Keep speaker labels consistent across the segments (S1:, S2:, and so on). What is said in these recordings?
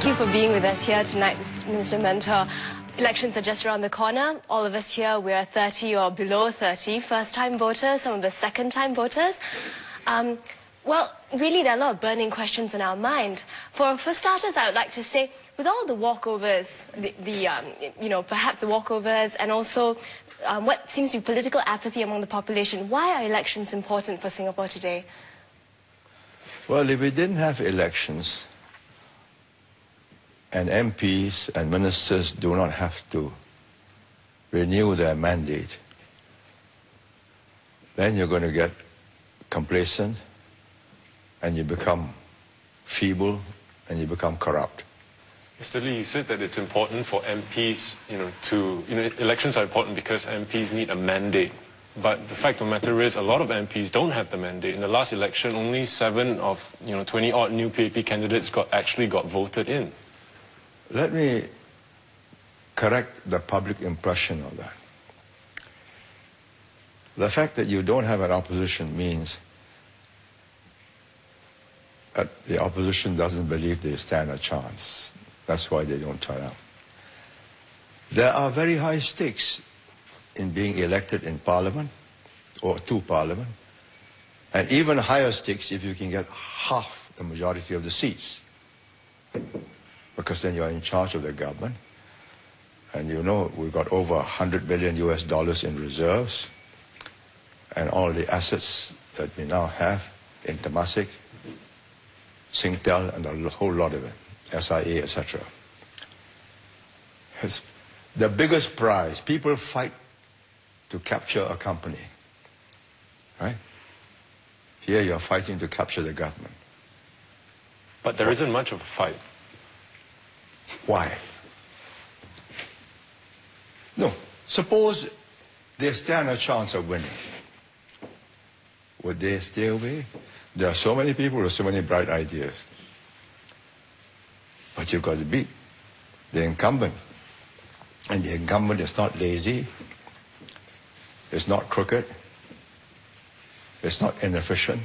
S1: Thank you for being with us here tonight, Mr. Mentor. Elections are just around the corner. All of us here, we are 30 or below 30, first-time voters, some of us second-time voters. Well, really, there are a lot of burning questions in our mind. For starters, I would like to say, with all the walkovers, perhaps the walkovers, and also what seems to be political apathy among the population, why are elections important for Singapore today?
S2: Well, if we didn't have elections, and MPs and ministers do not have to renew their mandate, then you're going to get complacent, and you become feeble, and you become corrupt.
S3: Mr. Lee, you said that it's important for MPs, elections are important because MPs need a mandate. But the fact of the matter is, a lot of MPs don't have the mandate. In the last election, only 7 of 20-odd new PAP candidates actually got voted in.
S2: Let me correct the public impression of that. The fact that you don't have an opposition means that the opposition doesn't believe they stand a chance. That's why they don't turn out. There are very high stakes in being elected in Parliament or to Parliament, and even higher stakes if you can get half the majority of the seats, because then you're in charge of the government. And we've got over $100 billion in reserves, and all the assets that we now have in Temasek, Singtel, and a whole lot of it, SIA, etc. It's the biggest prize. People fight to capture a company, right? Here you're fighting to capture the government.
S3: But there isn't much of a fight.
S2: Why? No. Suppose they stand a chance of winning. Would they stay away? There are so many people with so many bright ideas. But you've got to beat the incumbent. And the incumbent is not lazy. It's not crooked. It's not inefficient.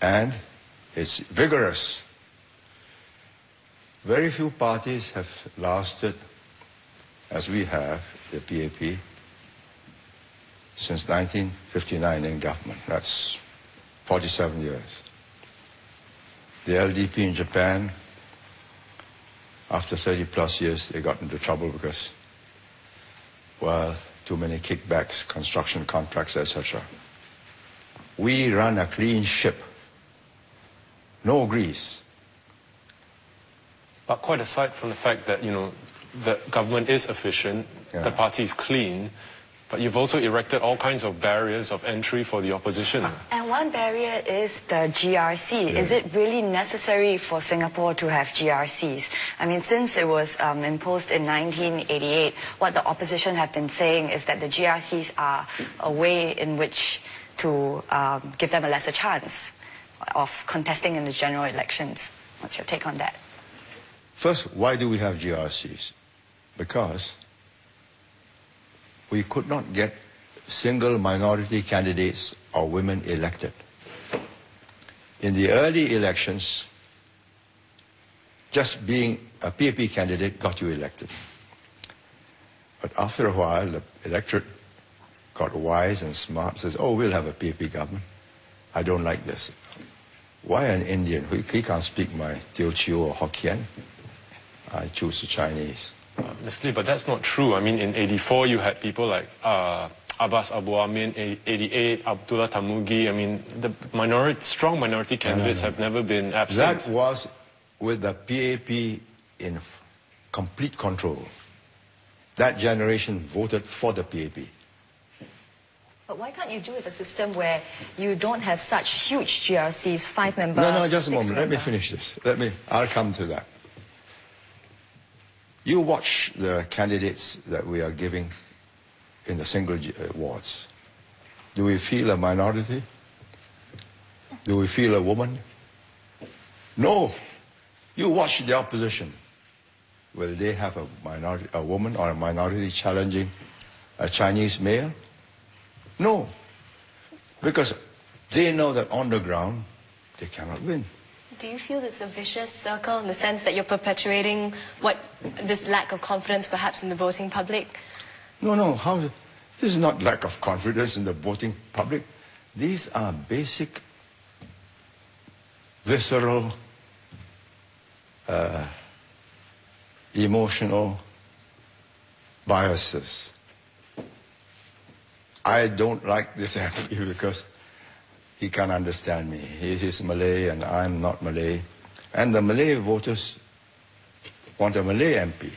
S2: And it's vigorous. Very few parties have lasted, as we have, the PAP, since 1959 in government. That's 47 years. The LDP in Japan, after 30-plus years, they got into trouble because, well, too many kickbacks, construction contracts, etc. We run a clean ship. No grease.
S3: But quite aside from the fact that, the government is efficient, the party is clean, but you've also erected all kinds of barriers of entry for the opposition.
S4: And one barrier is the GRC. Is it really necessary for Singapore to have GRCs? I mean, since it was imposed in 1988, what the opposition have been saying is that the GRCs are a way in which to give them a lesser chance of contesting in the general elections. What's your take on that?
S2: First, why do we have GRCs? Because we could not get single minority candidates or women elected. In the early elections, just being a PAP candidate got you elected. But after a while, the electorate got wise and smart, says, oh, we'll have a PAP government. I don't like this. Why an Indian? He can't speak my Teochew or Hokkien. I choose the Chinese.
S3: Mr. Lee, but that's not true. I mean, in 84, you had people like Abbas Abu Amin, 88, Abdullah Tamugi. I mean, the strong minority candidates have never been absent.
S2: That was with the PAP in complete control. That generation voted for the PAP.
S4: But why can't you do it a system where you don't have such huge GRCs, 5-member,
S2: No, just a moment.
S4: 6-member?
S2: Let me finish this. I'll come to that. You watch the candidates that we are giving in the single wards. Do we feel a minority? Do we feel a woman? No. You watch the opposition. Will they have a woman or a minority challenging a Chinese mayor? No. Because they know that on the ground, they cannot win.
S1: Do you feel it's a vicious circle in the sense that you're perpetuating this lack of confidence perhaps in the voting public?
S2: No. This is not lack of confidence in the voting public. These are basic, visceral, emotional biases. I don't like this MP because he can't understand me. He's Malay and I'm not Malay. And the Malay voters want a Malay MP.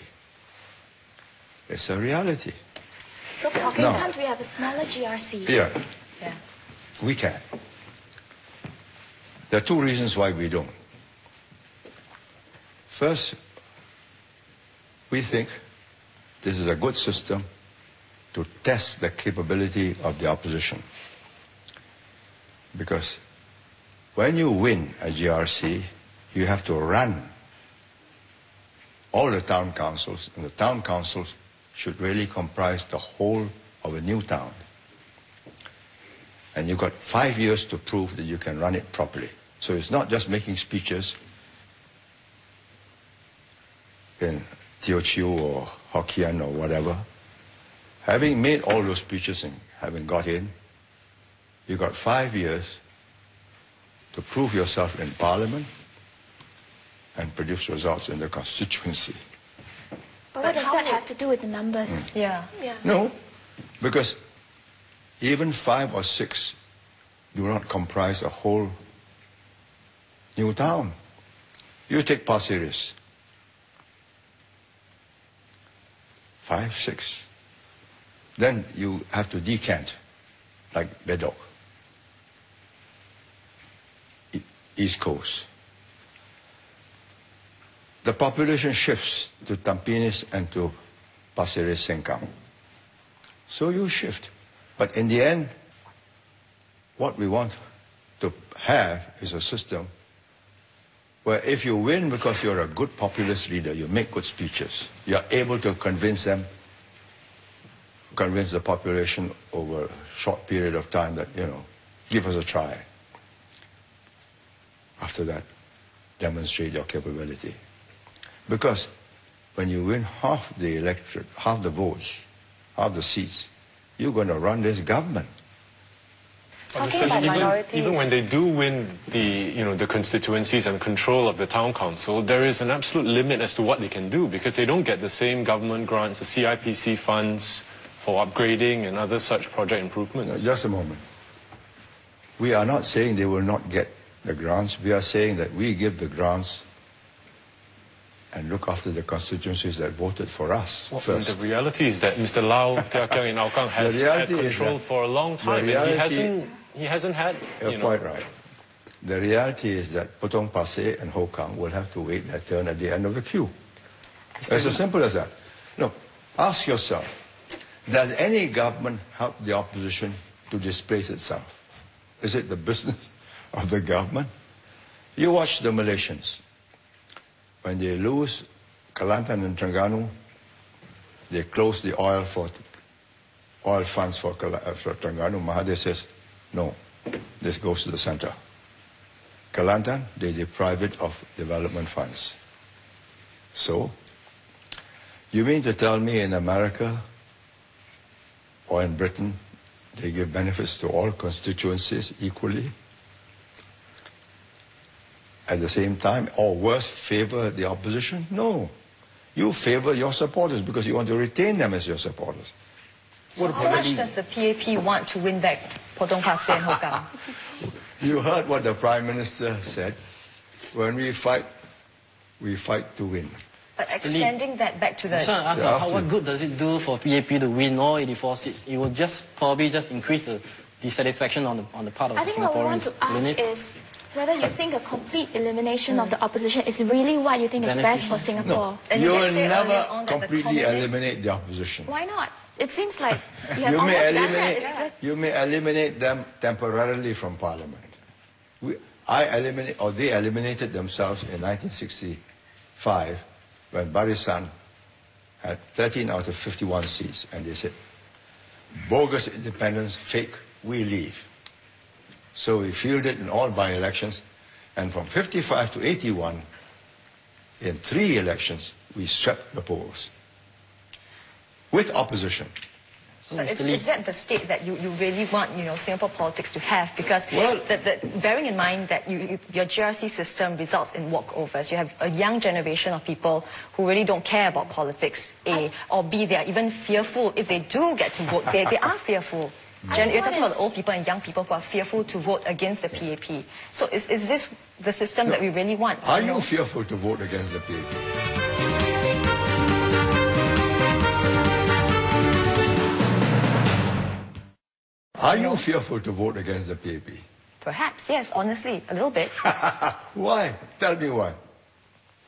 S2: It's a reality.
S5: So can't we have a smaller GRC?
S2: Yeah,
S4: Yeah.
S2: we can. There are two reasons why we don't. First, we think this is a good system to test the capability of the opposition. Because when you win a GRC, you have to run all the town councils, and the town councils should really comprise the whole of a new town. And you've got 5 years to prove that you can run it properly. So it's not just making speeches in Teochew or Hokkien or whatever. Having made all those speeches and having got in, you've got 5 years to prove yourself in Parliament and produce results in the constituency.
S5: But what does that have to do with the numbers?
S4: Yeah.
S2: No, because even 5 or 6 do not comprise a whole new town. You take Pasir Ris. 5, 6. Then you have to decant, like Bedok, East Coast. The population shifts to Tampines and to Pasir Ris Sengkang. So you shift. But in the end, what we want to have is a system where if you win because you're a good populist leader, you make good speeches, you're able to convince the population over a short period of time that, give us a try. After that, demonstrate your capability. Because when you win half the electorate, half the votes, half the seats, you're going to run this government.
S4: Talking about minorities.
S3: Even when they do win the constituencies and control of the town council, there is an absolute limit as to what they can do because they don't get the same government grants, the CIPC funds for upgrading and other such project improvements.
S2: Just a moment. We are not saying they will not get the grants. We are saying that we give the grants and look after the constituencies that voted for us first.
S3: The reality is that Mr. Lau Tia Kiang in Hougang has had control for a long time, and he hasn't had.
S2: You're quite right. The reality is that Potong Pasir and Hougang will have to wait their turn at the end of the queue. It's as simple as that. No, ask yourself, does any government help the opposition to displace itself? Is it the business of the government? You watch the Malaysians. When they lose Kelantan and Terengganu, they close the oil funds for Terengganu. Mahathir says, no, this goes to the center. Kelantan, they deprive it of development funds. So, you mean to tell me in America or in Britain, they give benefits to all constituencies equally? At the same time, or worse, favor the opposition? No. You favor your supporters because you want to retain them as your supporters.
S4: So how much does the PAP want to win back Potong Pasir and Hougang?
S2: You heard what the Prime Minister said. When we fight to win.
S4: But extending that back to the...
S6: What good does it do for PAP to win all 84 seats? It will probably just increase the dissatisfaction on the part of the Singaporeans.
S5: I think what we want to ask is whether you think a complete elimination of the opposition is really what you think is best for Singapore.
S2: No, you will never completely eliminate the opposition.
S5: Why not? It seems like you have almost done that.
S2: You may eliminate them temporarily from Parliament. They eliminated themselves in 1965 when Barisan had 13 out of 51 seats, and they said, bogus independence, fake, we leave. So we fielded in all by-elections, And from 55 to 81, in 3 elections, we swept the polls with opposition.
S6: So
S4: But
S6: Mr. Lee,
S4: is that the state that you really want, Singapore politics to have? Because
S2: Well-
S4: bearing in mind that your GRC system results in walkovers, you have a young generation of people who really don't care about politics, A, or B, they are even fearful. If they do get to vote, they are fearful. You're talking about old people and young people who are fearful to vote against the PAP. So is this the system that we really want?
S2: Are you fearful to vote against the PAP? Are you fearful to vote against the PAP?
S4: Perhaps, yes, honestly, a little bit.
S2: Why? Tell me why.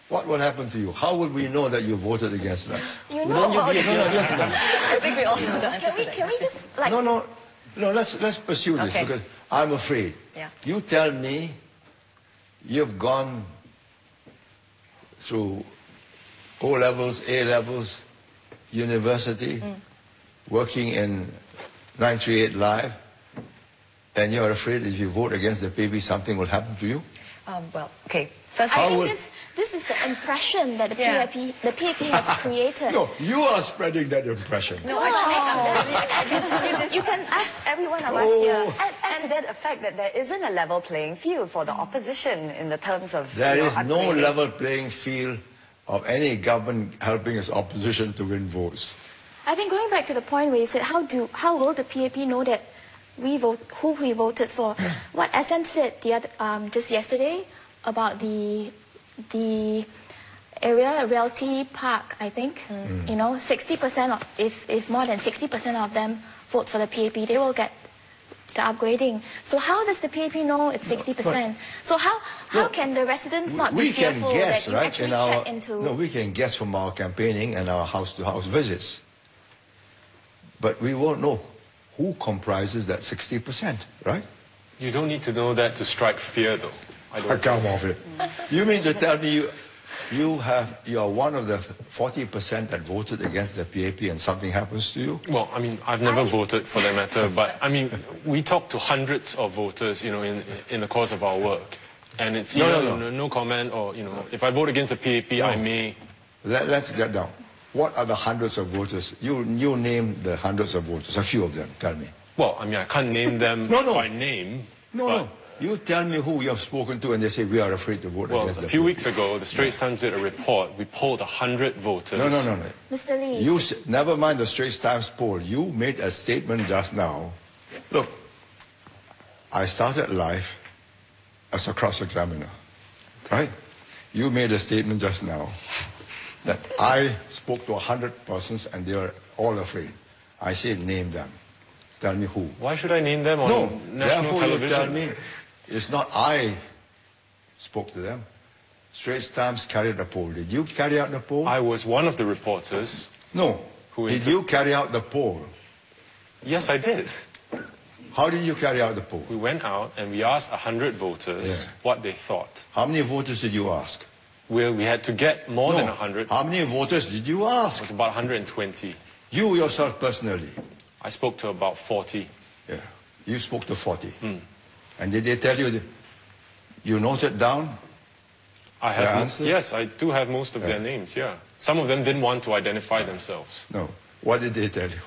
S2: What will happen to you? How will we know that you voted against us?
S5: You
S6: don't
S5: know,
S6: you be a
S2: Listen.
S4: I think we all know the answer to that.
S5: can we just like
S2: No, let's pursue this
S4: Okay.
S2: because I'm afraid.
S4: Yeah.
S2: You tell me you've gone through O levels, A levels, university, working in 938 Live, and you're afraid if you vote against the PAP, something will happen to you?
S4: Well, okay. First,
S5: I
S2: How
S5: think
S2: would-
S5: this is the impression that the
S4: Yeah.
S5: PAP has created.
S2: No, you are spreading that impression.
S4: no, actually,
S5: You can ask every one of us
S2: Oh.
S5: here.
S4: add to that the fact that there isn't a level playing field for the opposition in the terms of
S2: There is no
S4: upgrading.
S2: level playing field of any government helping its opposition to win votes.
S5: I think going back to the point where you said, how will the PAP know that who we voted for? What SM said just yesterday about the area Realty Park, I think, 60% of if more than 60% of them vote for the PAP, they will get the upgrading. So how does the PAP know it's 60%? So how can the residents not be
S2: We can
S5: fearful
S2: guess,
S5: that you
S2: right?
S5: actually check into?
S2: No, we can guess from our campaigning and our house-to-house visits. But we won't know who comprises that 60%, right?
S3: You don't need to know that to strike fear, though. I don't.
S2: Come off it. You mean to tell me you are one of the 40% that voted against the PAP and something happens to you?
S3: Well, I mean, I've never voted for that matter, but I mean, we talk to hundreds of voters, in the course of our work. And it's either no comment or, if I vote against the PAP, I may.
S2: Let's get down. What are the hundreds of voters? You name the hundreds of voters, a few of them, tell me.
S3: Well, I mean, I can't name them
S2: No.
S3: by name.
S2: No,
S3: but,
S2: no. You tell me who you have spoken to and they say we are afraid to vote
S3: Well,
S2: against the
S3: a few
S2: PAP.
S3: weeks ago, the Straits Times did a report. We polled 100 voters.
S2: No.
S5: Mr. Lee.
S2: Never mind the Straits Times poll. You made a statement just now. Look, I started life as a cross-examiner, right? You made a statement just now that I spoke to 100 persons and they were all afraid. I said, name them. Tell me who.
S3: Why should I name them on
S2: No,
S3: national
S2: therefore
S3: television?
S2: you tell me it's not I spoke to them. Straits Times carried a poll. Did you carry out the poll?
S3: I was one of the reporters.
S2: No.
S3: Who
S2: Did you carry out the poll?
S3: Yes, I did.
S2: How did you carry out the poll?
S3: We went out and we asked 100 voters what they thought.
S2: How many voters did you ask?
S3: Well, we had to get more than 100.
S2: How many voters did you
S3: It
S2: ask?
S3: was about 120.
S2: You yourself personally.
S3: I spoke to about 40.
S2: Yeah. You spoke to 40. And did they tell you that you noted down?
S3: I have
S2: Their answers?
S3: Yes, I do have most of their names, yeah. Some of them didn't want to identify themselves.
S2: No. What did they tell you?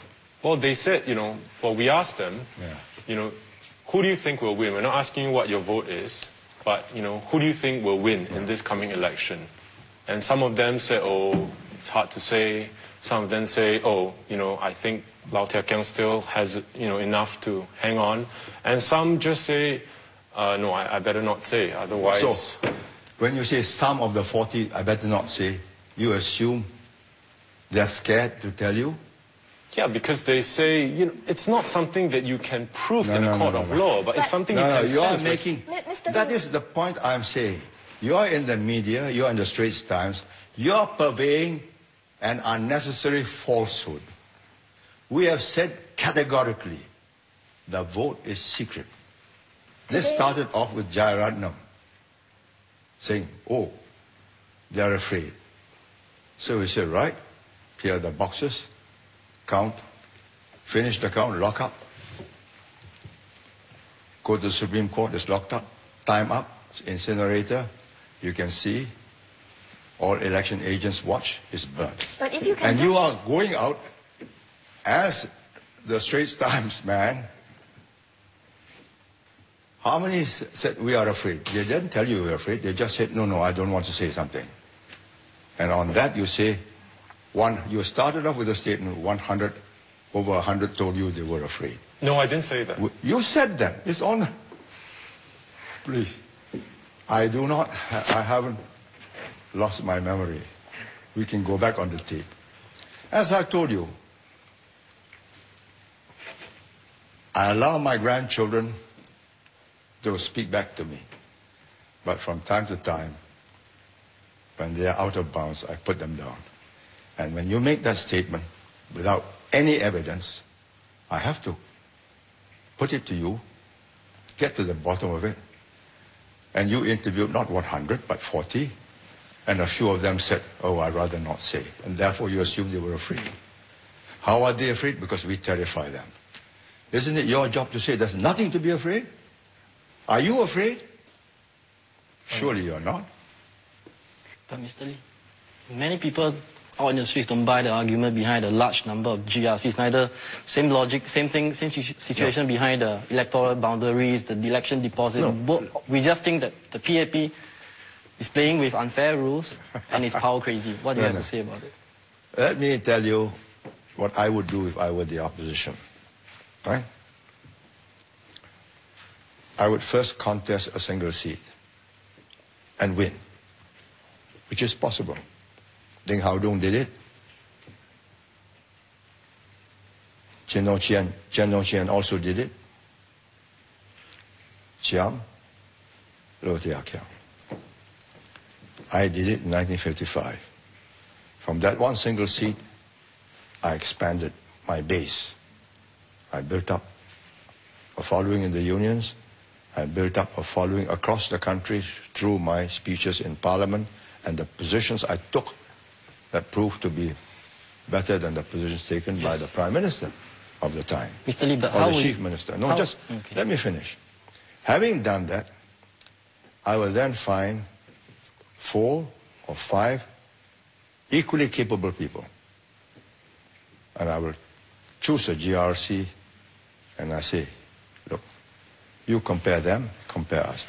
S3: Well, they said, we asked them, who do you think will win? We're not asking you what your vote is, but, who do you think will win in this coming election? And some of them said, it's hard to say. Some of them say, I think Lau Tia Kiang still has, enough to hang on. And some just say, no, I better not say, otherwise...
S2: So, when you say some of the 40, I better not say, you assume they're scared to tell you?
S3: Yeah, because they say, it's not something that you can prove in a court of law, but it's something you can
S2: you are
S3: sense.
S2: making...
S5: Mr.
S2: That
S5: Lee.
S2: is the point I'm saying. You are in the media, you are in the Straits Times, you are purveying an unnecessary falsehood. We have said categorically, the vote is secret. This started off with Jayaratnam saying, they are afraid. So we said, right, here are the boxes, count, finish the count, lock up. Go to the Supreme Court, it's locked up, time up, incinerator, you can see all election agents watch is burnt.
S5: But if you can
S2: And
S5: just...
S2: you are going out as the Straits Times man. How many said we are afraid? They didn't tell you we were afraid. They just said, no, I don't want to say something. And on that you say, you started off with a statement, over 100 told you they were afraid.
S3: No, I didn't say that.
S2: You said that. It's on. Please. I haven't lost my memory. We can go back on the tape. As I told you, I allow my grandchildren to speak back to me. But from time to time, when they are out of bounds, I put them down. And when you make that statement without any evidence, I have to put it to you, get to the bottom of it. And you interviewed not 100, but 40. And a few of them said, oh, I'd rather not say. And therefore you assume they were afraid. How are they afraid? Because we terrify them. Isn't it your job to say there's nothing to be afraid? Are you afraid? Surely you're not.
S6: But Mr. Lee, many people out in the streets don't buy the argument behind the large number of GRCs. Neither same logic, same thing, same situation behind the electoral boundaries, the election deposit.
S2: No.
S6: We just think that the PAP is playing with unfair rules and is power crazy. What do you have to say about it?
S2: Let me tell you what I would do if I were the opposition. Right? I would first contest a single seat and win, which is possible. Deng Hao Dung did it. Chen Nong-chien also did it. Chiam, Low Thia Khiang. I did it in 1955. From that one single seat, I expanded my base. I built up a following in the unions. I built up a following across the country through my speeches in Parliament and the positions I took that proved to be better than the positions taken by the Prime Minister of the time.
S6: Mr. Lee, but
S2: or
S6: how
S2: the
S6: will
S2: Chief
S6: you...
S2: Minister. No,
S6: how...
S2: let me finish. Having done that, I will then find 4 or 5 equally capable people. And I will choose a GRC and I say, look, you compare them, compare us.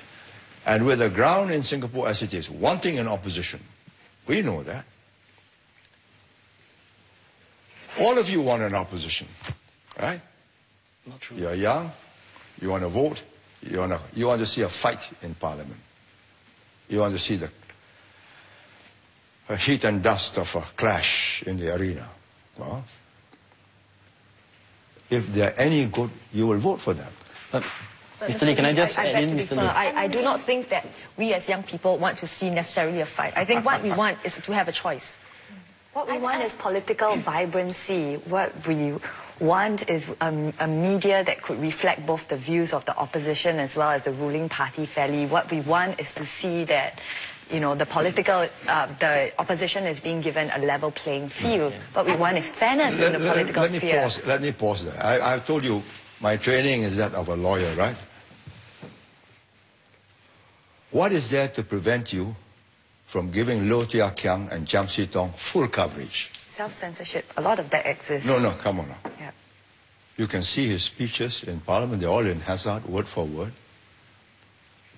S2: And with the ground in Singapore as it is, wanting an opposition, we know that. All of you want an opposition, right?
S6: Not true.
S2: You're young, you want to vote, you want to see a fight in Parliament. You want to see the heat and dust of a clash in the arena. Well, if they're any good, you will vote for them.
S6: But Mr. Lee, can I just add in, Mr. Lee?
S7: I do not think that we as young people want to see necessarily a fight. I think what we want is to have a choice.
S4: What we want is political vibrancy. What we want is a media that could reflect both the views of the opposition as well as the ruling party fairly. What we want is to see that, you know, the opposition is being given a level playing field. What we want is fairness in the political sphere.
S2: Let me pause there. I've told you my training is that of a lawyer, right? What is there to prevent you from giving Low Thia Khiang and Chiam See Tong full coverage?
S4: Self-censorship. A lot of that exists.
S2: No, come on now.
S4: Yeah.
S2: You can see his speeches in Parliament. They're all in Hazzard, word for word.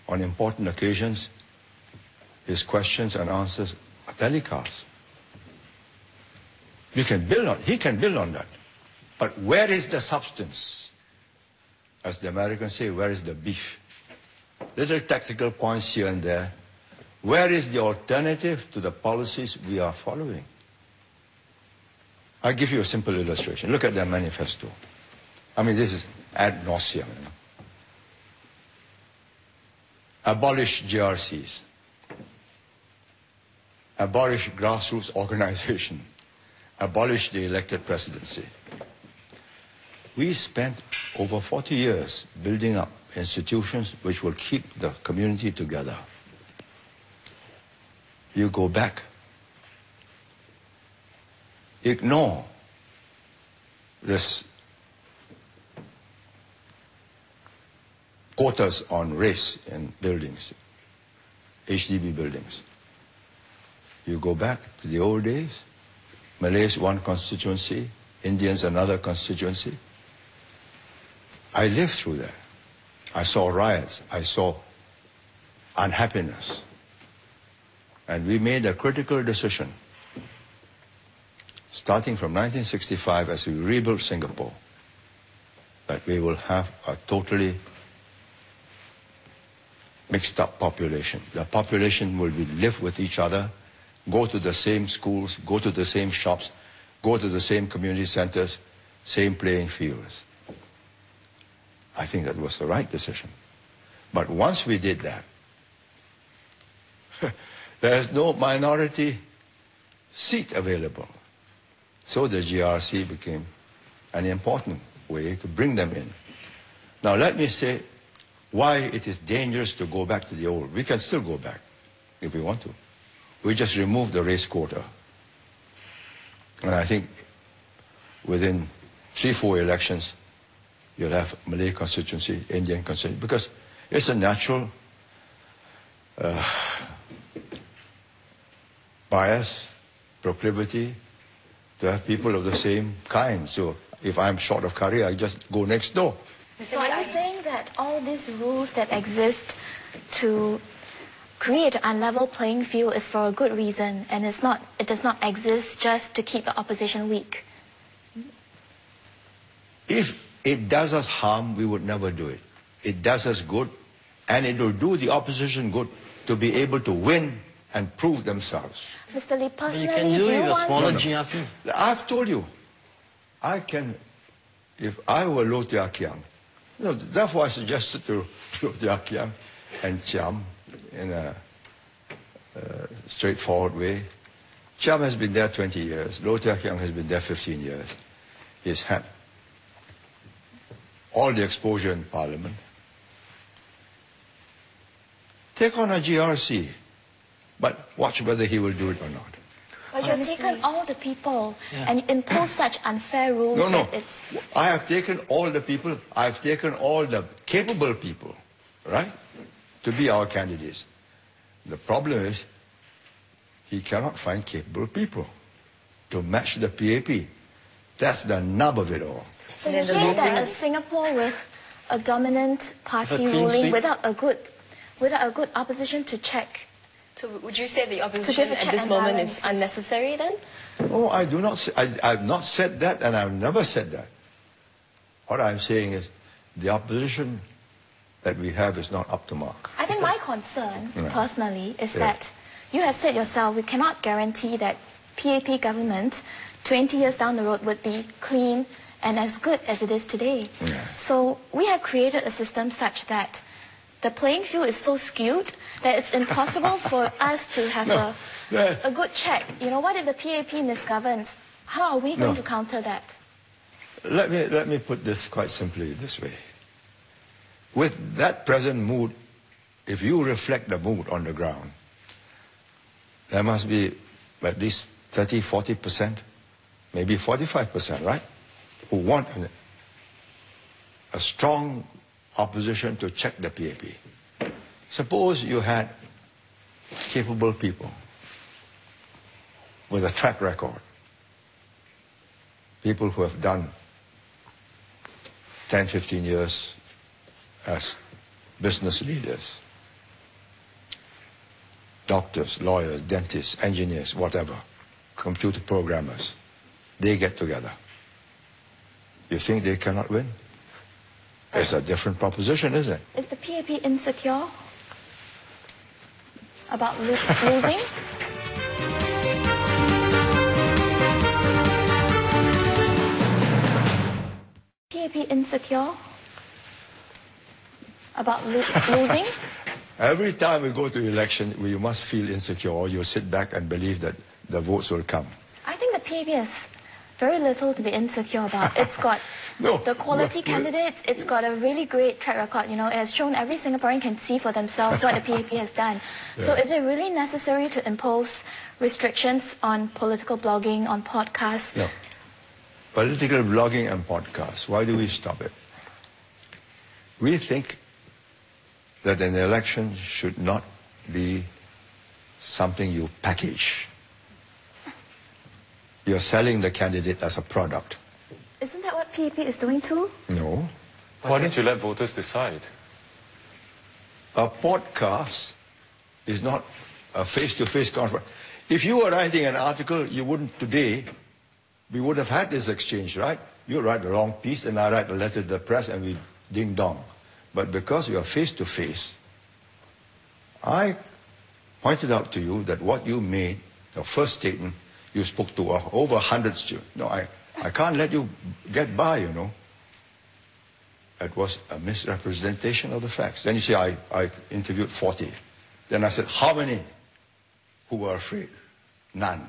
S2: On important occasions, his questions and answers are telecast. He can build on that. But where is the substance? As the Americans say, where is the beef? Little tactical points here and there. Where is the alternative to the policies we are following? I'll give you a simple illustration. Look at their manifesto. I mean, this is ad nauseum. You know? Abolish GRCs. Abolish grassroots organization. Abolish the elected presidency. We spent over 40 years building up institutions which will keep the community together. You go back. Ignore this quotas on race in buildings. HDB buildings. You go back to the old days, Malays one constituency, Indians another constituency. I lived through that. I saw riots, I saw unhappiness. And we made a critical decision, starting from 1965 as we rebuilt Singapore, that we will have a totally mixed up population. The population will live with each other, go to the same schools, go to the same shops, go to the same community centers, same playing fields. I think that was the right decision. But once we did that, there is no minority seat available. So the GRC became an important way to bring them in. Now let me say why it is dangerous to go back to the old. We can still go back if we want to. We just remove the race quota. And I think within 3-4 elections, you'll have Malay constituency, Indian constituency, because it's a natural bias, proclivity to have people of the same kind. So if I'm short of curry, I just go next door.
S5: So are you saying that all these rules that exist to create an unlevel playing field is for a good reason, and it does not exist just to keep the opposition weak?
S2: If it does us harm, we would never do it. It does us good, and it will do the opposition good to be able to win and prove themselves.
S5: Mr. Lee,
S6: But
S5: personally,
S6: you can do it with a smaller GRC.
S2: I've told you, I can, if I were Low Tia Kiang, therefore I suggested to Low Tia Kiang and Chiam in a straightforward way. Chiam has been there 20 years. Low Tia Kiang has been there 15 years. He's had all the exposure in Parliament. Take on a GRC, but watch whether he will do it or not.
S5: But you've taken all the people and impose such unfair rules that it's...
S2: I have taken all the people, I've taken all the capable people, right, to be our candidates. The problem is, he cannot find capable people to match the PAP. That's the nub of it all.
S5: So you think that a Singapore with a dominant party ruling without a good opposition to check?
S1: So would you say the opposition at this moment is unnecessary then?
S2: Oh, I do not say, I've not said that, and I've never said that. What I'm saying is the opposition that we have is not up to mark.
S5: I think my concern, personally, is that you have said yourself we cannot guarantee that PAP government 20 years down the road would be clean and as good as it is today. So we have created a system such that the playing field is so skewed that it's impossible for us to have a good check. You know, what if the PAP misgoverns? How are we going to counter that?
S2: Let me put this quite simply this way. With that present mood, if you reflect the mood on the ground, there must be at least 30, 40%, maybe 45%, right? Who want a strong opposition to check the PAP. Suppose you had capable people with a track record, people who have done 10, 15 years as business leaders, doctors, lawyers, dentists, engineers, whatever, computer programmers. They get together. You think they cannot win? It's a different proposition, isn't it?
S5: Is the PAP insecure about losing? PAP insecure about losing?
S2: Every time we go to election, we must feel insecure, or you sit back and believe that the votes will come.
S5: I think the PAP has very little to be insecure about. It's got the quality candidates, it's got a really great track record. You know, it has shown every Singaporean can see for themselves what the PAP has done. So is it really necessary to impose restrictions on political blogging, on podcasts?
S2: No. Political blogging and podcasts, why do we stop it? We think that an election should not be something you package. You're selling the candidate as a product.
S5: Isn't that what PAP is doing too?
S2: No.
S3: Why didn't you let voters decide?
S2: A podcast is not a face-to-face conference. If you were writing an article, you wouldn't today, we would have had this exchange, right? You write the wrong piece and I write a letter to the press and we ding-dong. But because we are face-to-face, I pointed out to you that what you made, the first statement, you spoke to over 100 students. No, I can't let you get by, you know. It was a misrepresentation of the facts. Then you say, I interviewed 40. Then I said, how many who were afraid? None.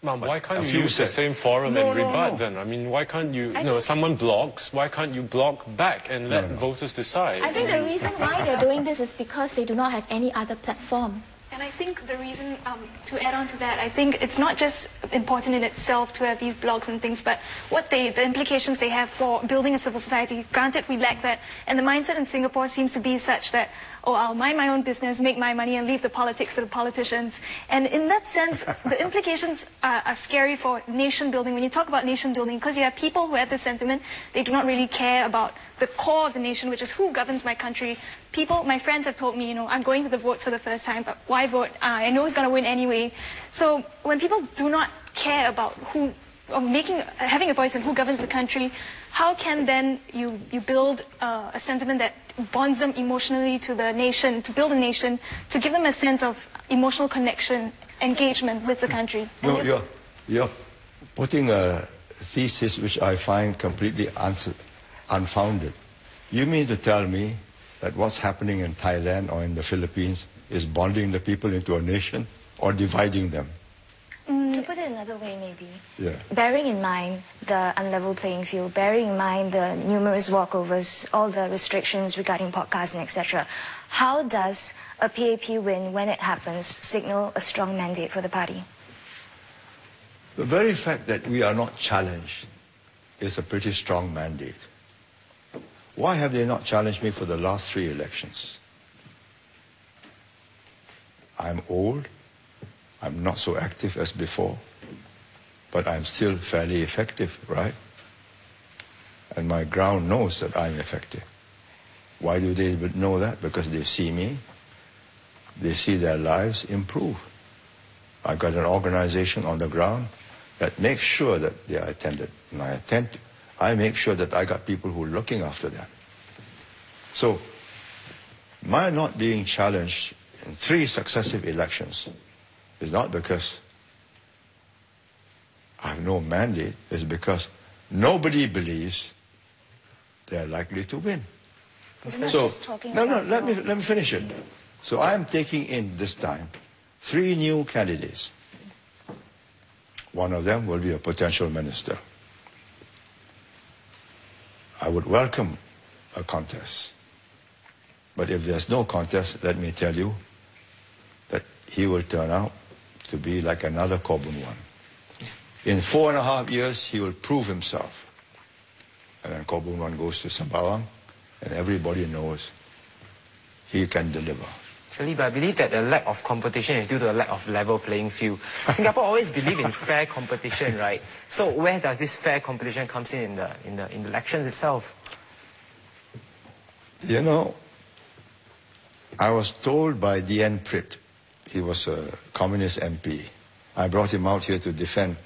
S3: Ma'am, why can't
S2: a
S3: you
S2: few
S3: use the
S2: said-
S3: same forum
S2: No,
S3: and
S2: no,
S3: rebut
S2: no.
S3: then? I mean, why can't you, someone blogs, why can't you blog back and let voters decide?
S5: I think the reason why they're doing this is because they do not have any other platform.
S8: And I think the reason, to add on to that, I think it's not just important in itself to have these blogs and things, but the implications they have for building a civil society. Granted, we lack that. And the mindset in Singapore seems to be such that, oh, I'll mind my own business, make my money, and leave the politics to the politicians. And in that sense, the implications are scary for nation building. When you talk about nation building, because you have people who have this sentiment, they do not really care about the core of the nation, which is who governs my country. People, my friends have told me, I'm going to the votes for the first time, but why vote? I know who's going to win anyway. So when people do not care about having a voice in who governs the country, how can then you build a sentiment that bonds them emotionally to the nation, to build a nation, to give them a sense of emotional connection, engagement with the country?
S2: No, you're putting a thesis which I find completely unfounded. You mean to tell me that what's happening in Thailand or in the Philippines is bonding the people into a nation or dividing them?
S9: To put it another way, maybe,
S2: Yeah.
S9: bearing in mind the unlevel playing field, bearing in mind the numerous walkovers, all the restrictions regarding podcasting, etc., how does a PAP win, when it happens, signal a strong mandate for the party?
S2: The very fact that we are not challenged is a pretty strong mandate. Why have they not challenged me for the last 3 elections? I'm old. I'm not so active as before. But I'm still fairly effective, right? And my ground knows that I'm effective. Why do they know that? Because they see me. They see their lives improve. I've got an organization on the ground that makes sure that they are attended. And I make sure that I got people who are looking after them. So, my not being challenged in 3 successive elections is not because I have no mandate. It's because nobody believes they're likely to win. So, let me finish it. So I'm taking in this time 3 new candidates. One of them will be a potential minister. I would welcome a contest. But if there's no contest, let me tell you that he will turn out to be like another Kobun one. In 4.5 years, he will prove himself. And then Kobun one goes to Sembawang, and everybody knows he can deliver.
S10: Mr. Lee, but I believe that the lack of competition is due to a lack of level playing field. Singapore always believe in fair competition, right? So where does this fair competition comes in the elections itself?
S2: You know, I was told by D.N. Pritt, he was a communist MP. I brought him out here to defend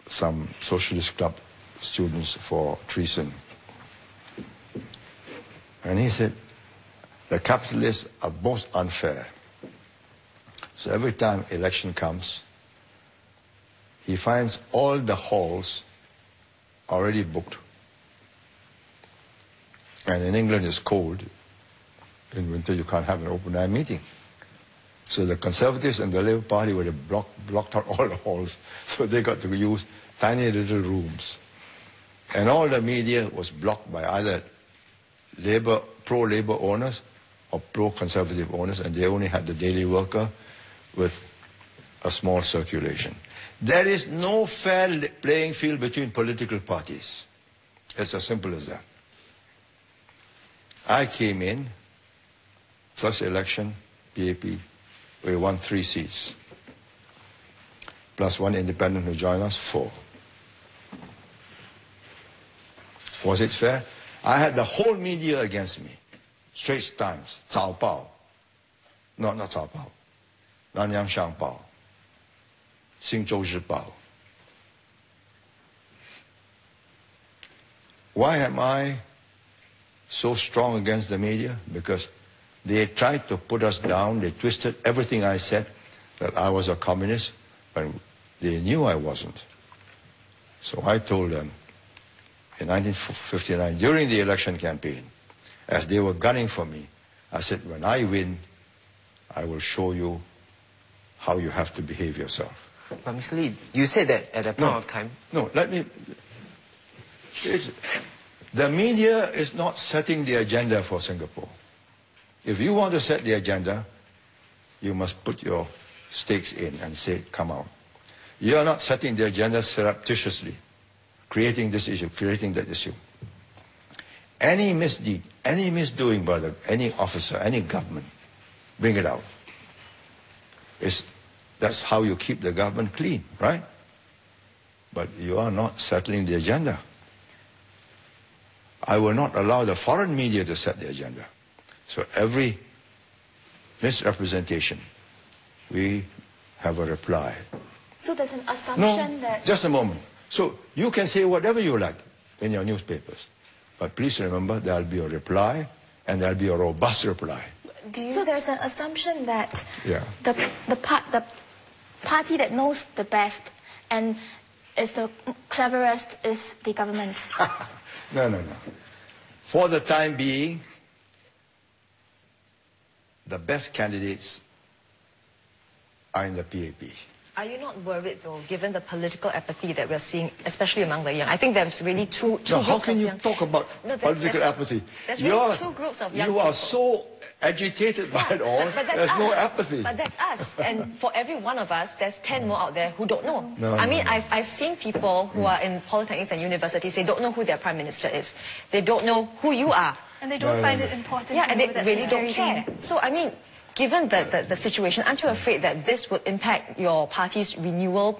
S2: some socialist club students for treason. And he said, the capitalists are most unfair. So every time election comes, he finds all the halls already booked. And in England it's cold. In winter you can't have an open air meeting. So the Conservatives and the Labour Party would have blocked out all the halls. So they got to use tiny little rooms. And all the media was blocked by either pro-Labour owners or pro-Conservative owners, and they only had the Daily Worker with a small circulation. There is no fair playing field between political parties. It's as simple as that. I came in, first election, PAP, we won 3 seats. Plus 1 independent who joined us, 4. Was it fair? I had the whole media against me. Straits Times, Cao Bao. No, not Cao Bao. Nanyang Shangpao. Xingzhou Zhibao. Why am I so strong against the media? Because they tried to put us down. They twisted everything I said, that I was a communist, but they knew I wasn't. So I told them in 1959, during the election campaign, as they were gunning for me, I said, when I win, I will show you how you have to behave yourself.
S10: But Mr. Lee, you said that at that point of time...
S2: No, let me... The media is not setting the agenda for Singapore. If you want to set the agenda, you must put your stakes in and say, come out. You are not setting the agenda surreptitiously, creating this issue, creating that issue. Any misdeed, any misdoing by any officer, any government, bring it out. That's how you keep the government clean, right? But you are not settling the agenda. I will not allow the foreign media to set the agenda. So every misrepresentation, we have a reply.
S5: So there's an assumption that...
S2: Just a moment. So you can say whatever you like in your newspapers. But please remember, there will be a reply, and there will be a robust reply.
S5: So there's an assumption that
S2: yeah.
S5: the party that knows the best and is the cleverest is the government.
S2: No. For the time being, the best candidates are in the PAP.
S7: Are you not worried, though, given the political apathy that we're seeing, especially among the young? I think there's really two groups of young...
S2: How can you talk about political apathy?
S7: There's really 2 groups of young
S2: people. You are so agitated by it all.
S7: But
S2: there's no apathy.
S7: But that's us. And for every one of us, there's 10 more out there who don't know. I've seen people who are in polytechnics and universities, they don't know who their prime minister is. They don't know who you are.
S8: And they don't find it important.
S7: Yeah, and they
S8: that's
S7: really don't
S8: scary
S7: care.
S8: thing.
S7: So, I mean, given the situation, aren't you afraid that this would impact your party's renewal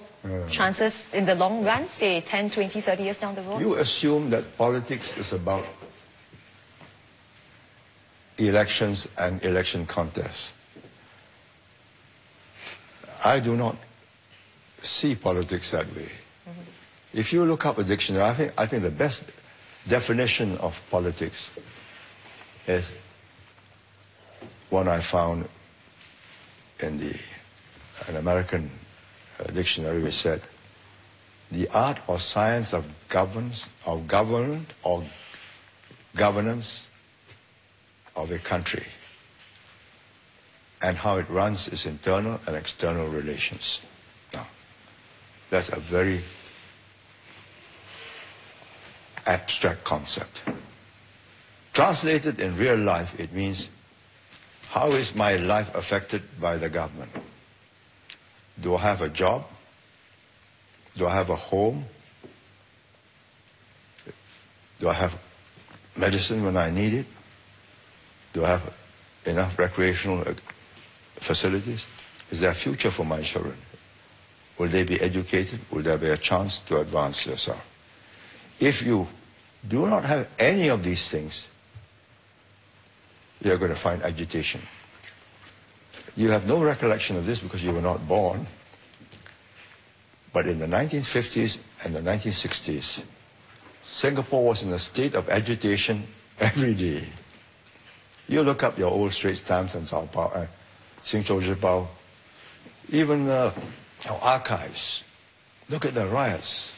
S7: chances in the long run, say 10, 20, 30 years down the road?
S2: You assume that politics is about elections and election contests. I do not see politics that way. If you look up a dictionary, I think the best definition of politics is one I found in an American dictionary, which said, the art or science of government or governance of a country and how it runs its internal and external relations. Now, that's a very abstract concept. Translated in real life, it means, how is my life affected by the government? Do I have a job? Do I have a home? Do I have medicine when I need it? Do I have enough recreational facilities? Is there a future for my children? Will they be educated? Will there be a chance to advance yourself? If you do not have any of these things, you're going to find agitation. You have no recollection of this because you were not born. But in the 1950s and the 1960s, Singapore was in a state of agitation every day. You look up your old Straits Times and Xingzhou Zhibao, even our archives. Look at the riots,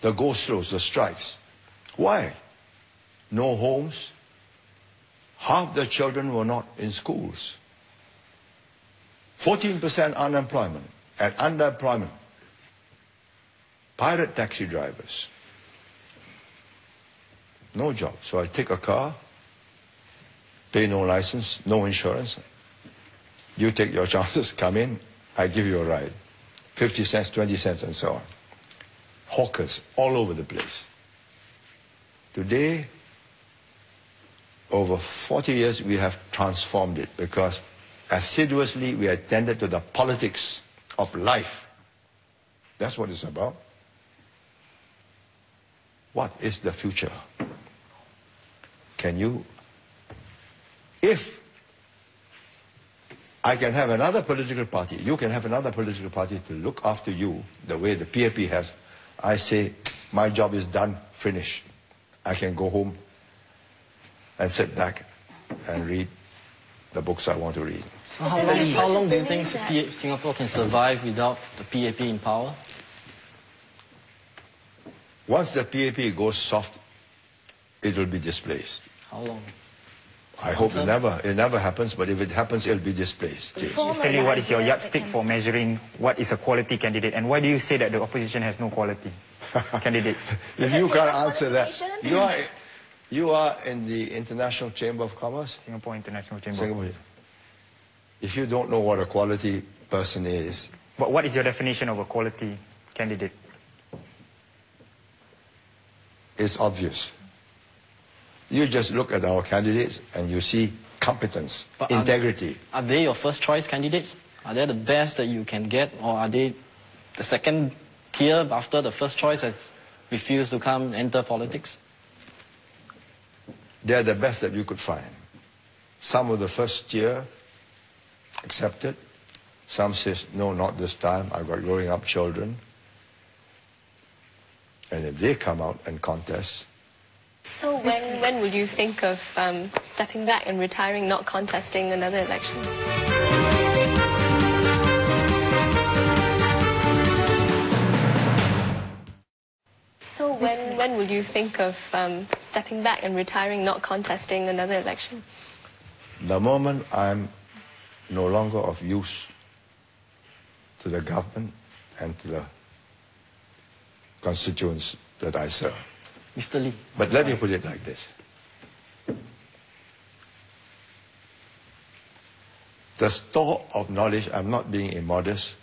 S2: the go-slows, the strikes. Why? No homes. Half the children were not in schools. 14% unemployment and underemployment. Pirate taxi drivers. No job. So I take a car, pay no license, no insurance. You take your chances, come in, I give you a ride. 50 cents, 20 cents, and so on. Hawkers all over the place. Today, over 40 years, we have transformed it because assiduously we attended to the politics of life. That's what it's about. What is the future? Can you, if I can have another political party, you can have another political party to look after you the way the PAP has, I say, my job is done, finished. I can go home and sit back and read the books I want to read.
S6: So how long do you think Singapore can survive without the PAP in power?
S2: Once the PAP goes soft, it will be displaced.
S6: How long?
S2: I hope it never happens, but if it happens, it'll be displaced.
S11: Mr. Lee, what is your yardstick for measuring what is a quality candidate, and why do you say that the opposition has no quality candidates?
S2: If you can't answer that, you are in the International Chamber of Commerce?
S11: Singapore International Chamber.
S2: Singapore. If you don't know what a quality person is...
S11: But what is your definition of a quality candidate?
S2: It's obvious. You just look at our candidates and you see competence, but integrity.
S6: Are they your first choice candidates? Are they the best that you can get, or are they the second tier after the first choice has refused to come enter politics?
S2: They're the best that you could find. Some of the first tier accepted. Some says, no, not this time. I've got growing up children. And if they come out and contest...
S1: So when will you think of stepping back and retiring, not contesting another election? So when will you think of stepping back and retiring, not contesting another election?
S2: The moment I'm no longer of use to the government and to the constituents that I serve.
S6: Mr. Lee.
S2: But let me put it like this. The store of knowledge, I'm not being immodest,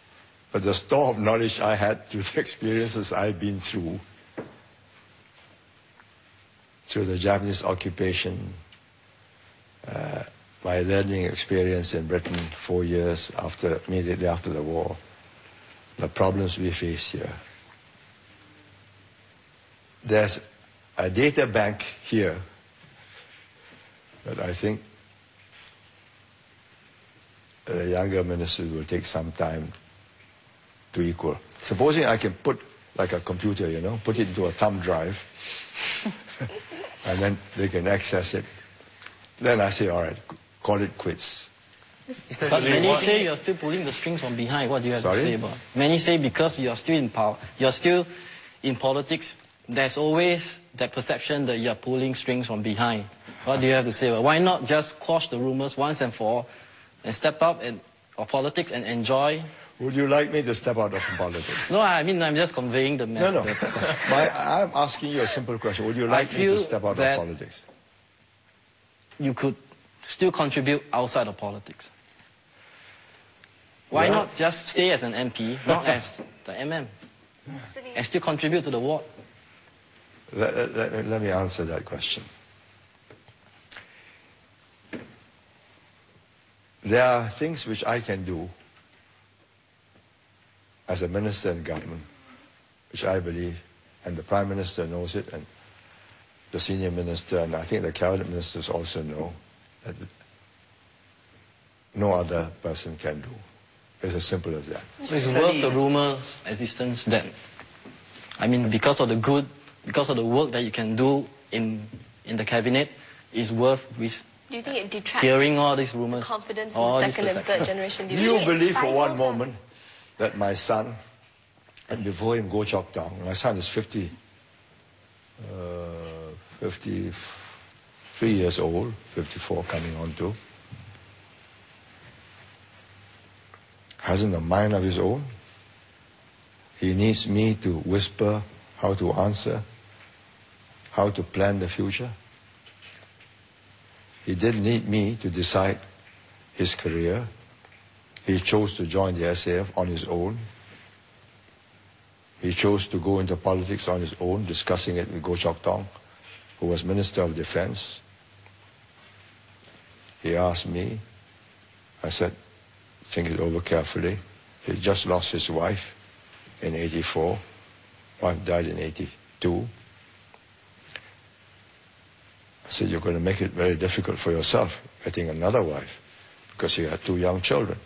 S2: but the store of knowledge I had through the experiences I've been through the Japanese occupation, my learning experience in Britain 4 years immediately after the war, the problems we face here. There's a data bank here that I think the younger ministers will take some time to equal. Supposing I can put, like a computer, you know, put it into a thumb drive, and then they can access it. Then I say, all right, call it quits.
S6: But many say you're still pulling the strings from behind. What do you have to say about it? Many say because you're still in power, you're still in politics, there's always that perception that you're pulling strings from behind. What do you have to say about it? Why not just quash the rumors once and for all and step up of politics and enjoy?
S2: Would you like me to step out of politics?
S6: No, I mean, I'm just conveying the message.
S2: No. I'm asking you a simple question. Would you like me to step out of politics?
S6: You could still contribute outside of politics. Why not just stay as an MP, not as the MM, and still contribute to the ward?
S2: Let me answer that question. There are things which I can do as a minister in government, which I believe, and the Prime Minister knows it, and the senior minister, and I think the cabinet ministers also know, that no other person can do. It's as simple as that.
S6: So it's worth the rumors' existence then? I mean, because of the work that you can do in the cabinet, is worth with
S1: do you think it detracts
S6: hearing all these rumors?
S1: Confidence in second and third generation?
S2: Do you believe for one moment that my son, and before him Goh Chok Tong, my son is 53 years old, 54 coming on to, hasn't a mind of his own? He needs me to whisper how to answer, how to plan the future. He didn't need me to decide his career. He chose to join the SAF on his own. He chose to go into politics on his own, discussing it with Goh Chok Tong, who was Minister of Defense. He asked me. I said, think it over carefully. He just lost his wife in 84. Wife died in 82. I said, you're going to make it very difficult for yourself getting another wife because you had 2 young children.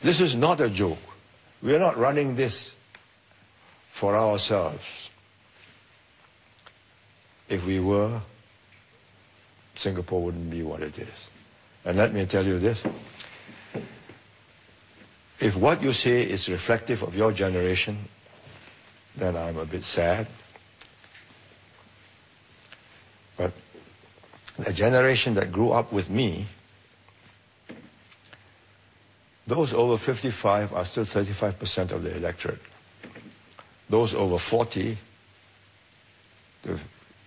S2: This is not a joke. We are not running this for ourselves. If we were, Singapore wouldn't be what it is. And let me tell you this. If what you say is reflective of your generation, then I'm a bit sad. But the generation that grew up with me, those over 55 are still 35% of the electorate. Those over 40, the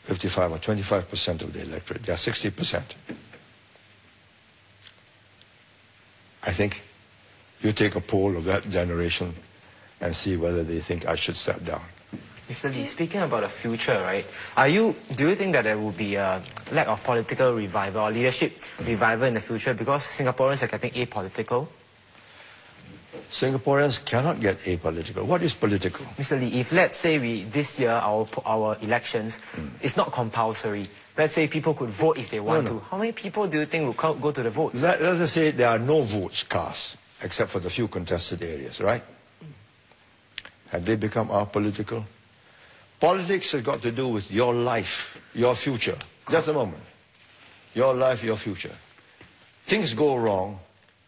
S2: 55 are 25% of the electorate. They are 60%. I think you take a poll of that generation and see whether they think I should step down.
S10: Mr. Lee, speaking about the future, right? Do you think that there will be a lack of political revival or leadership revival in the future because Singaporeans are getting apolitical?
S2: Singaporeans cannot get apolitical. What is political?
S10: Mr. Lee, if let's say this year our elections is not compulsory, let's say people could vote if they want to, how many people do you think will go to the votes?
S2: Let's just say there are no votes cast except for the few contested areas, right? Have they become apolitical? Politics has got to do with your life, your future. Just a moment. Your life, your future. Things go wrong,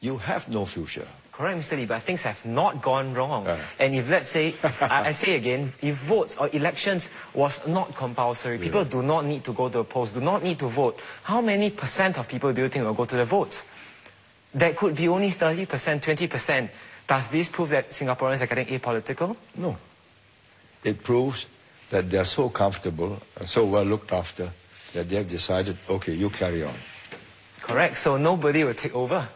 S2: you have no future.
S10: Correct, Mr. Lee, but things have not gone wrong. And if, let's say, I say again, if votes or elections was not compulsory, people do not need to go to the polls, do not need to vote, how many % of people do you think will go to the votes? That could be only 30%, 20%. Does this prove that Singaporeans are getting apolitical?
S2: No. It proves that they are so comfortable and so well looked after that they have decided, okay, you carry on.
S10: Correct, so nobody will take over.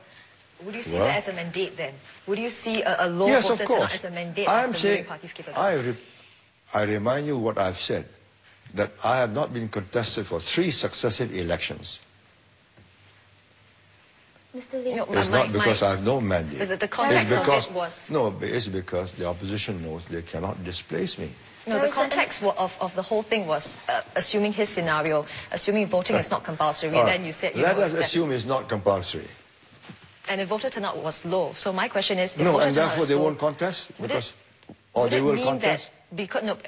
S7: Would you see that as a mandate then? Would you see a low
S2: yes,
S7: voter
S2: of course.
S7: turnout as a mandate
S2: I'm
S7: of the
S2: saying,
S7: ruling party's capabilities?
S2: I remind you what I've said, that I have not been contested for 3 successive elections.
S5: Mr. Lee.
S7: No,
S2: It's not because I have no mandate.
S7: The context of it was...
S2: No, it's because the opposition knows they cannot displace me.
S7: No, the context of the whole thing was assuming his scenario, assuming voting is not compulsory, and then you said...
S2: Let us assume it's not compulsory.
S7: And the voter turnout was low. So my question is...
S2: No, and therefore they won't contest? Or they will contest?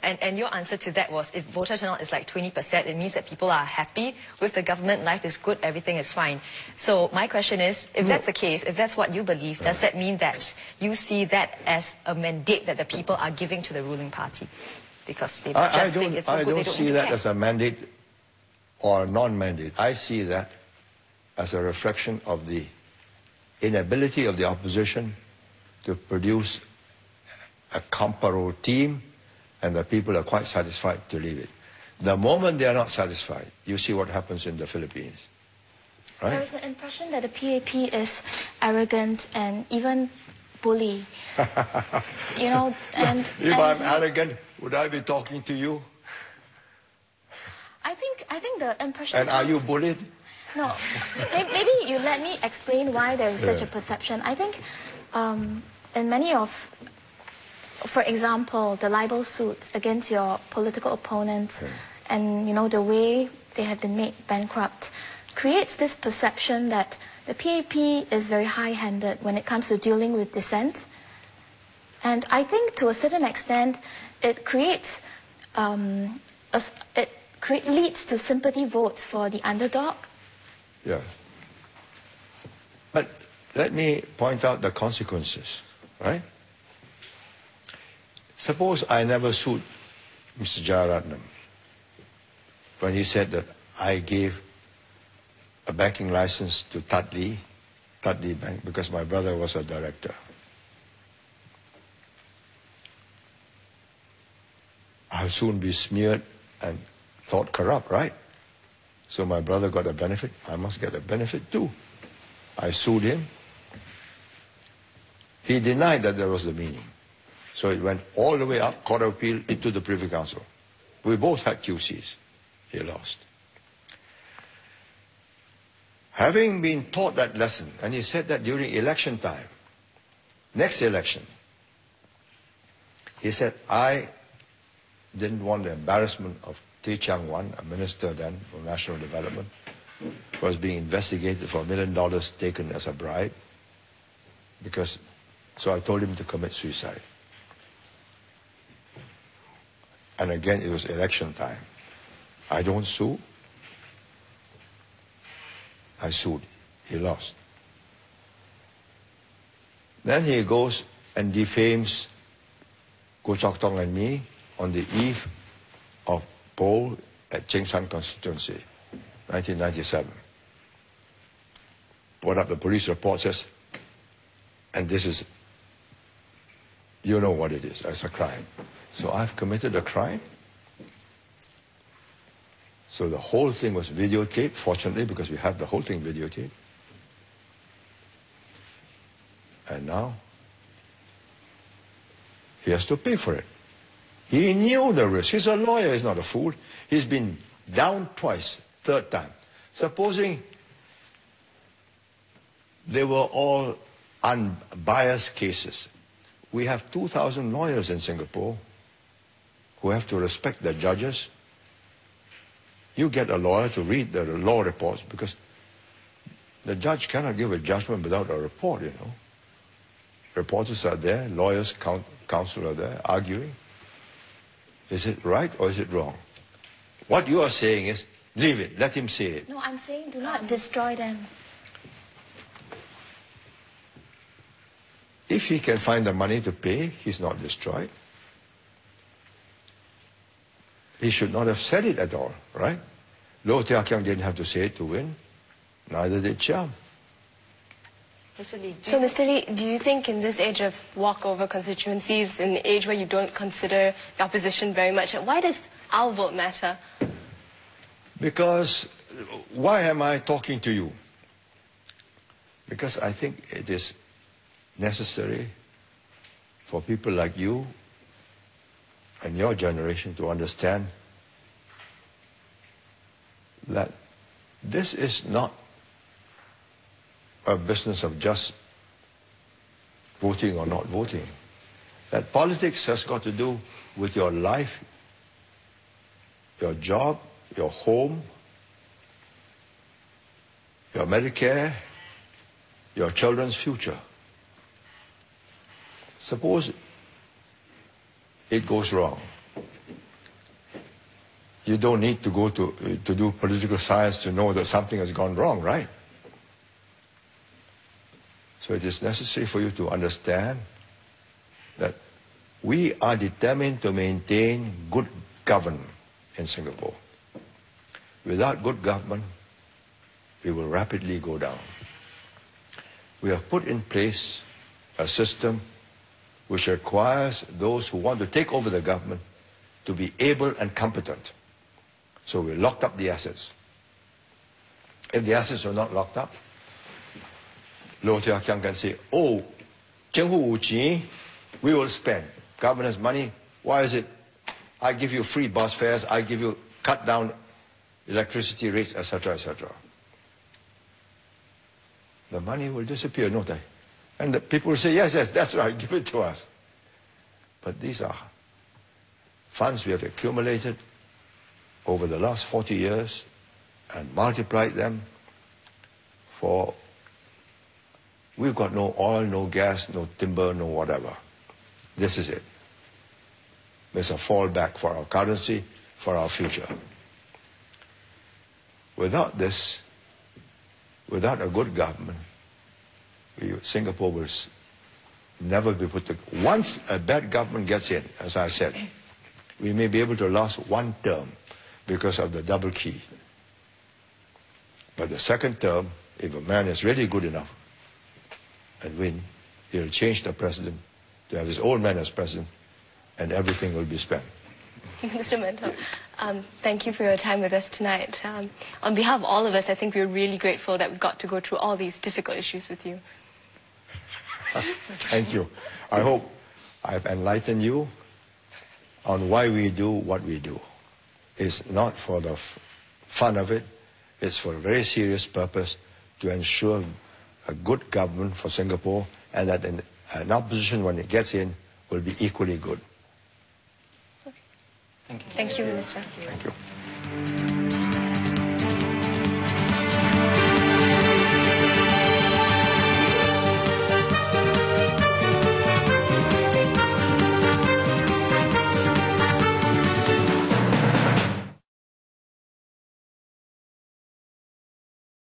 S7: And your answer to that was, if voter turnout is like 20%, it means that people are happy with the government, life is good, everything is fine. So my question is, if that's the case, if that's what you believe, does that mean that you see that as a mandate that the people are giving to the ruling party? Because they just think it's so good, they don't
S2: see that as a mandate or a non-mandate. I see that as a reflection of the inability of the opposition to produce a comparable team, and the people are quite satisfied to leave it. The moment they are not satisfied, you see what happens in the Philippines. Right?
S5: There is an impression that the PAP is arrogant and even bully. You know, and...
S2: If I'm arrogant, would I be talking to you?
S5: I think the impression...
S2: And are you bullied?
S5: No. Maybe you let me explain why there is such a perception. I think in many of... For example, the libel suits against your political opponents and, you know, the way they have been made bankrupt creates this perception that the PAP is very high-handed when it comes to dealing with dissent. And I think to a certain extent, it creates, leads to sympathy votes for the underdog.
S2: Yes. But let me point out the consequences, right? Suppose I never sued Mr. Jayaratnam when he said that I gave a banking license to Tadli Bank, because my brother was a director. I'll soon be smeared and thought corrupt, right? So my brother got a benefit, I must get a benefit too. I sued him. He denied that there was the meaning. So it went all the way up, Court of Appeal, into the Privy Council. We both had QCs. He lost. Having been taught that lesson, and he said that during election time, next election, he said, I didn't want the embarrassment of Tee Chiang Wan, a minister then for national development, was being investigated for $1 million taken as a bribe, so I told him to commit suicide. And again, it was election time. I don't sue. I sued. He lost. Then he goes and defames Goh Chok Tong and me on the eve of poll at Cheng San constituency, 1997. Put up the police report, says, and this is, you know what it is, as a crime. So I've committed a crime. So the whole thing was videotaped, fortunately, because we had the whole thing videotaped. And now, he has to pay for it. He knew the risk. He's a lawyer, he's not a fool. He's been down twice, third time. Supposing they were all unbiased cases. We have 2,000 lawyers in Singapore who have to respect the judges. You get a lawyer to read the law reports because the judge cannot give a judgment without a report, you know. Reporters are there, lawyers, counsel are there, arguing. Is it right or is it wrong? What you are saying is, leave it, let him say it.
S5: No, I'm saying do not destroy them.
S2: If he can find the money to pay, he's not destroyed. He should not have said it at all, right? Loh Tia Kiang didn't have to say it to win. Neither did Chiam.
S7: Mr. Lee,
S1: So, Mr. Lee, do you think in this age of walkover constituencies, in the age where you don't consider the opposition very much, why does our vote matter?
S2: Because, why am I talking to you? Because I think it is necessary for people like you and your generation to understand that this is not a business of just voting or not voting. That politics has got to do with your life, your job, your home, your Medicare, your children's future. Suppose it goes wrong. You don't need to go to do political science to know that something has gone wrong, right? So it is necessary for you to understand that we are determined to maintain good government in Singapore. Without good government, we will rapidly go down. We have put in place a system which requires those who want to take over the government to be able and competent. So we locked up the assets. If the assets are not locked up, Loh Tia Kiang can say, oh, Cheng Hu Wu Chi, we will spend. Government has money. Why is it? I give you free bus fares, I give you cut down electricity rates, etc., etc. The money will disappear, no time. And the people will say, yes, yes, that's right, give it to us. But these are funds we have accumulated over the last 40 years and multiplied them for, we've got no oil, no gas, no timber, no whatever. This is it. There's a fallback for our currency, for our future. Without this, without a good government, Singapore will never be put to... Once a bad government gets in, as I said, we may be able to last one term because of the double key. But the second term, if a man is really good enough and win, he'll change the president to have his old man as president, and everything will be spent.
S1: Mr. Mentor, thank you for your time with us tonight. On behalf of all of us, I think we're really grateful that we got to go through all these difficult issues with you.
S2: Thank you. I hope I've enlightened you on why we do what we do. It's not for the fun of it. It's for a very serious purpose to ensure a good government for Singapore, and that an opposition, when it gets in, will be equally good.
S1: Thank you, Minister.
S2: Thank you.